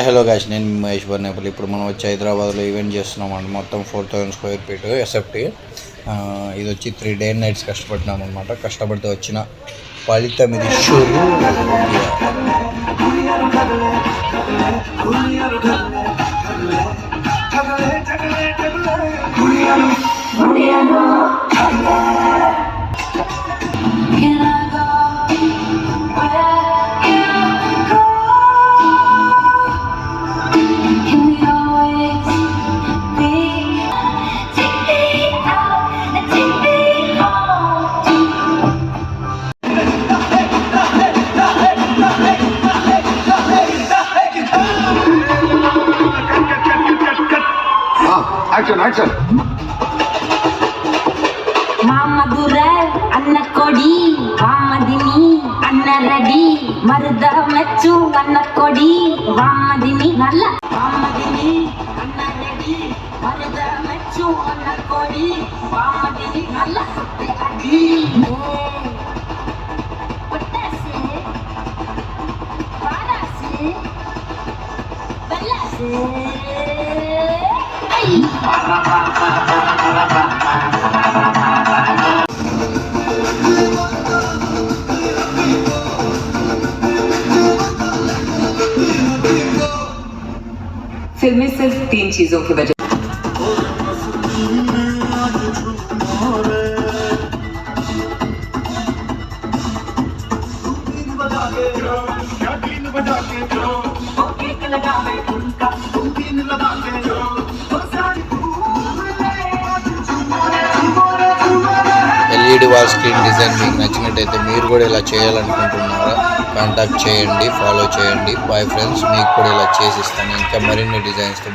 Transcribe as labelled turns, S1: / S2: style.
S1: Hello guys, నేను మీ మహేష్ బర్నేపల్లి. ఇప్పుడు మనం వచ్చి హైదరాబాద్లో ఈవెంట్ చేస్తున్నామండి. మొత్తం 4000 స్క్వేర్ ఫీట్ ఎస్ఎఫ్టీ. ఇది వచ్చి 3 డే నైట్స్ కష్టపడినాం అనమాట. కష్టపడితే వచ్చిన ఫలితం ఇది.
S2: యాక్షన్ మామధురై అన్న కొడి వామదిని అన్న రెడీ మరుద మెచ్చు అన్న కొడి వామదిని నల్ల వామదిని అన్న రెడీ మరుద మెచ్చు అన్న కొడి వామదిని నల్ల అడి పట్టసే పారాసే బల్లసే
S3: फिल्में सिर्फ 3 चीजों की वजह
S1: ఎల్ఈడి వాల్ స్క్రీన్ డిజైన్ మీకు నచ్చినట్టయితే మీరు కూడా ఇలా చేయాలనుకుంటున్నారా? కాంటాక్ట్ చేయండి, ఫాలో చేయండి. బాయ్ ఫ్రెండ్స్, మీకు కూడా ఇలా చేసిస్తాను. ఇంకా మరిన్ని డిజైన్స్తో